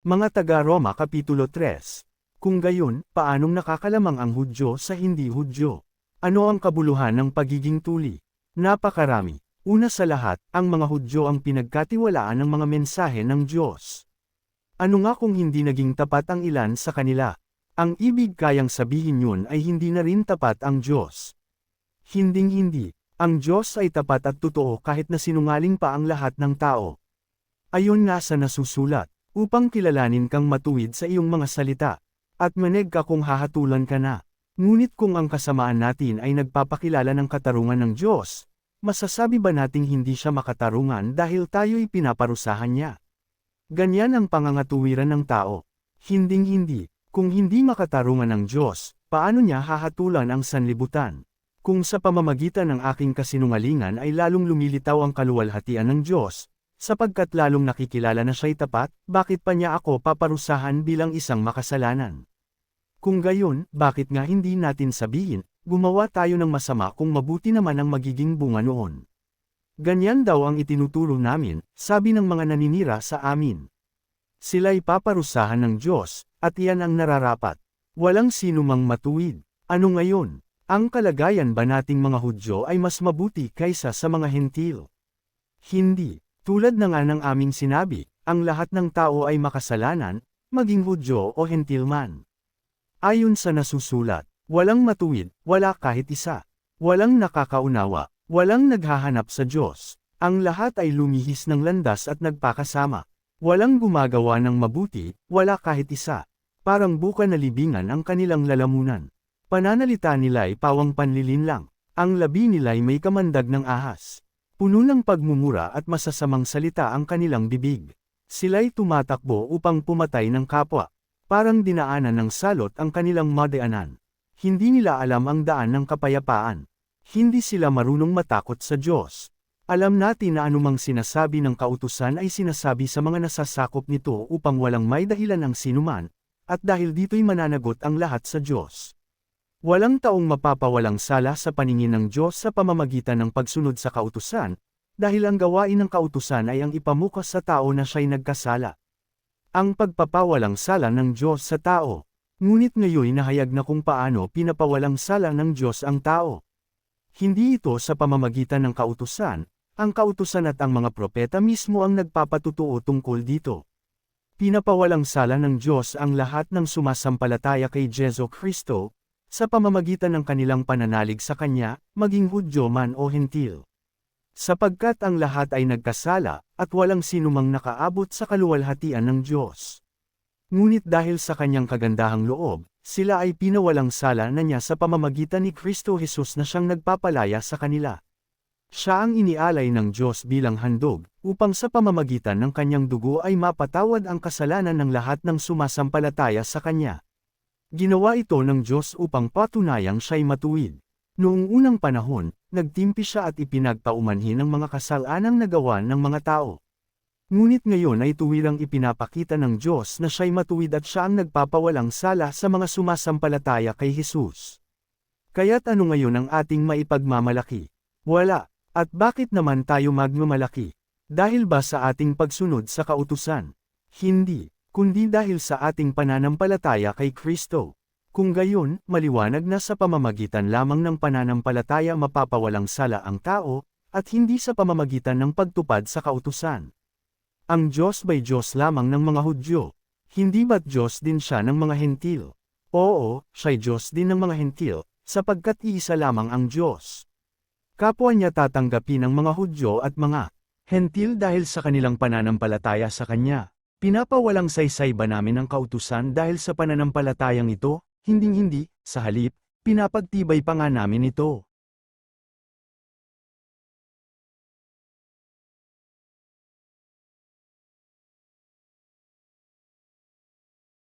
Mga taga-Roma Kapitulo 3. Kung gayon, paanong nakakalamang ang Hudyo sa hindi Hudyo? Ano ang kabuluhan ng pagiging tuli? Napakarami. Una sa lahat, ang mga Hudyo ang pinagkatiwalaan ng mga mensahe ng Diyos. Ano nga kung hindi naging tapat ang ilan sa kanila? Ang ibig kayang sabihin yun ay hindi na rin tapat ang Diyos. Hinding-hindi. Ang Diyos ay tapat at totoo kahit na sinungaling pa ang lahat ng tao. Ayon nga sa nasusulat, upang kilalanin kang matuwid sa iyong mga salita, at maneg ka kung hahatulan ka na. Ngunit kung ang kasamaan natin ay nagpapakilala ng katarungan ng Diyos, masasabi ba nating hindi siya makatarungan dahil tayo'y pinaparusahan niya? Ganyan ang pangangatuwiran ng tao. Hinding-hindi. Kung hindi makatarungan ng Diyos, paano niya hahatulan ang sanlibutan? Kung sa pamamagitan ng aking kasinungalingan ay lalong lumilitaw ang kaluwalhatian ng Diyos, sapagkat lalong nakikilala na siya'y tapat, bakit pa niya ako paparusahan bilang isang makasalanan? Kung gayon, bakit nga hindi natin sabihin, gumawa tayo ng masama kung mabuti naman ang magiging bunga noon? Ganyan daw ang itinuturo namin, sabi ng mga naninira sa amin. Sila'y paparusahan ng Diyos, at iyan ang nararapat. Walang sinumang matuwid. Ano ngayon? Ang kalagayan ba nating mga Hudyo ay mas mabuti kaysa sa mga Hentil? Hindi. Tulad na nga ng aming sinabi, ang lahat ng tao ay makasalanan, maging Hudyo o Hentil man. Ayon sa nasusulat, walang matuwid, wala kahit isa. Walang nakakaunawa, walang naghahanap sa Diyos. Ang lahat ay lumihis ng landas at nagpakasama. Walang gumagawa ng mabuti, wala kahit isa. Parang buka na libingan ang kanilang lalamunan. Pananalita nila'y pawang panlilin lang. Ang labi nila'y may kamandag ng ahas. Puno ng pagmumura at masasamang salita ang kanilang bibig. Sila'y tumatakbo upang pumatay ng kapwa. Parang dinaanan ng salot ang kanilang madaanan. Hindi nila alam ang daan ng kapayapaan. Hindi sila marunong matakot sa Diyos. Alam natin na anumang sinasabi ng kautusan ay sinasabi sa mga nasasakop nito upang walang may dahilan ang sinuman, at dahil dito'y mananagot ang lahat sa Diyos. Walang taong mapapawalang sala sa paningin ng Diyos sa pamamagitan ng pagsunod sa kautusan, dahil ang gawain ng kautusan ay ang ipamukas sa tao na siya'y nagkasala. Ang pagpapawalang sala ng Diyos sa tao. Ngunit ngayon nahayag na kung paano pinapawalang sala ng Diyos ang tao. Hindi ito sa pamamagitan ng kautusan, ang kautusan at ang mga propeta mismo ang nagpapatutuo tungkol dito. Pinapawalang sala ng Diyos ang lahat ng sumasampalataya kay Jesu Kristo, sa pamamagitan ng kanilang pananalig sa Kanya, maging Hudyo man o Hentil. Sapagkat ang lahat ay nagkasala, at walang sinumang nakaabot sa kaluwalhatian ng Diyos. Ngunit dahil sa Kanyang kagandahang loob, sila ay pinawalang sala na niya sa pamamagitan ni Kristo Jesus na siyang nagpapalaya sa kanila. Siya ang inialay ng Diyos bilang handog, upang sa pamamagitan ng Kanyang dugo ay mapatawad ang kasalanan ng lahat ng sumasampalataya sa Kanya. Ginawa ito ng Diyos upang patunayang siya'y matuwid. Noong unang panahon, nagtimpi siya at ipinagpaumanhin ang mga kasalanang nagawa ng mga tao. Ngunit ngayon ay tuwirang ipinapakita ng Diyos na siya'y matuwid at siya ang nagpapawalang sala sa mga sumasampalataya kay Jesus. Kaya't ano ngayon ang ating maipagmamalaki? Wala. At bakit naman tayo magmamalaki? Dahil ba sa ating pagsunod sa kautusan? Hindi. Kundi dahil sa ating pananampalataya kay Kristo. Kung gayon, maliwanag na sa pamamagitan lamang ng pananampalataya mapapawalang sala ang tao, at hindi sa pamamagitan ng pagtupad sa kautusan. Ang Diyos ba'y Diyos lamang ng mga Hudyo? Hindi ba't Diyos din siya ng mga Hentil? Oo, siya'y Diyos din ng mga Hentil, sapagkat iisa lamang ang Diyos. Kapwa niya tatanggapin ang mga Hudyo at mga Hentil dahil sa kanilang pananampalataya sa Kanya. Pinapawalang saysay ba namin ang kautusan dahil sa pananampalatayang ito? Hinding-hindi, sa halip, pinapagtibay pa nga namin ito.